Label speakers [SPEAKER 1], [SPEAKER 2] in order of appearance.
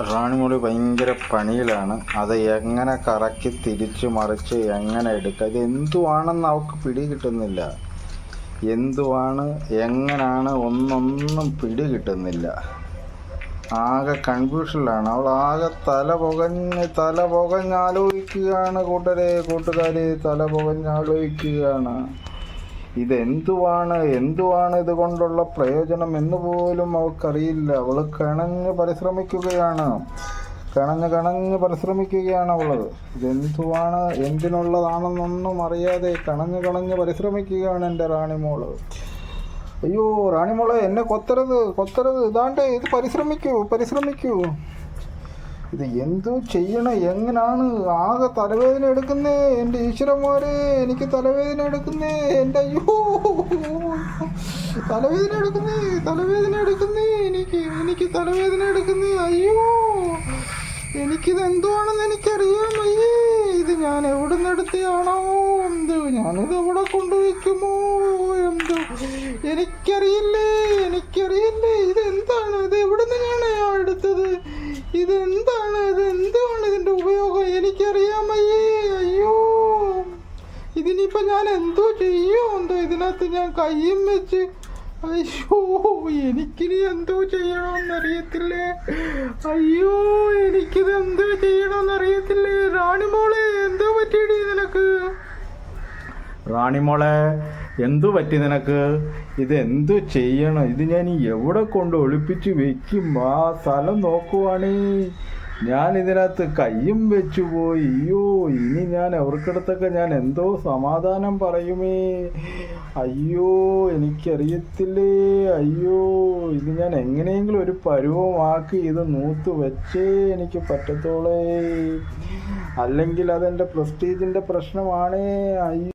[SPEAKER 1] റാണിമോള് ഭയങ്കര പണിയിലാണ്. അത് എങ്ങനെ കറക്കി തിരിച്ച് മറിച്ച് എങ്ങനെ എടുക്കുക, ഇത് എന്തുവാണെന്ന് അവൾക്ക് പിടി കിട്ടുന്നില്ല. എന്തുവാണ് എങ്ങനാണ് ഒന്നൊന്നും പിടി കിട്ടുന്നില്ല. ആകെ കൺഫ്യൂഷനിലാണ് അവൾ. ആകെ തല പുകഞ്ഞാലോചിക്കുകയാണ്. കൂട്ടുകാരെ തല പുകഞ്ഞാലോചിക്കുകയാണ്. എന്തുവാണ് ഇതുകൊണ്ടുള്ള പ്രയോജനം എന്ന് പോലും അവൾക്കറിയില്ല. അവൾ കിണഞ്ഞ് പരിശ്രമിക്കുകയാണ് അവൾ. ഇതെന്തുവാണ്, എന്തിനുള്ളതാണെന്നൊന്നും അറിയാതെ കിണഞ്ഞ് പരിശ്രമിക്കുകയാണ് എൻ്റെ റാണിമോള്. അയ്യോ റാണിമോളെ, എന്നെ കൊത്തരുത്. ഇതാണ്ടേ, ഇത് പരിശ്രമിക്കൂ. ഇത് എന്തോ ചെയ്യണം, എങ്ങനാണ്? ആകെ തലവേദന എടുക്കുന്നേ എൻ്റെ ഈശ്വരന്മാരെ, എനിക്ക് തലവേദന എടുക്കുന്നേ. എൻ്റെ അയ്യോ, തലവേദന എടുക്കുന്നേ എനിക്ക് തലവേദന എടുക്കുന്നേ. അയ്യോ, എനിക്കിത് എന്തുവാണെന്ന് എനിക്കറിയാം. അയ്യേ, ഇത് ഞാൻ എവിടെ നിന്നെടുത്തയാണോ എന്തോ, ഞാനിത് എവിടെ കൊണ്ടുവയ്ക്കുമോ എന്തോ, എനിക്കറിയില്ലേ. ഇതെന്താണ്? ഇത് എവിടെ നിന്നാണ് ഞാൻ എടുത്തത്? ഇതെന്താണ് ഇതിൻ്റെ ഉപയോഗം? എനിക്കറിയാം. അയ്യോ, ഇതിനിപ്പോൾ ഞാൻ എന്തോ ചെയ്യോ എന്തോ. ഇതിനകത്ത് ഞാൻ കയ്യും വെച്ച്, അയ്യോ, എനിക്കിനി എന്തോ ചെയ്യണമെന്നറിയത്തില്ലേ. അയ്യോ, എനിക്കിത് എന്തോ ചെയ്യണമെന്നറിയത്തില്ലേ. റാണിമോളെ, എന്തോ പറ്റിയടി നിനക്ക്? റാണിമോളെ, എന്തു പറ്റി നിനക്ക്? ഇത് എന്തു ചെയ്യണം? ഇത് ഞാൻ എവിടെ കൊണ്ട് ഒളിപ്പിച്ച് വെക്കും? ആ സ്ഥലം നോക്കുവാണേ, ഞാൻ ഇതിനകത്ത് കയ്യും വെച്ചു പോയി. അയ്യോ, ഇനി ഞാൻ അവർക്കിടത്തൊക്കെ ഞാൻ എന്തോ സമാധാനം പറയുമേ. അയ്യോ, എനിക്കറിയത്തില്ലേ. അയ്യോ, ഇത് ഞാൻ എങ്ങനെയെങ്കിലും ഒരു പരുവമാക്കി ഇത് നൂത്ത് വെച്ചേ എനിക്ക് പറ്റത്തോളേ, അല്ലെങ്കിൽ അതെൻ്റെ പ്രസ്റ്റീജിൻ്റെ പ്രശ്നമാണേ. അയ്യോ.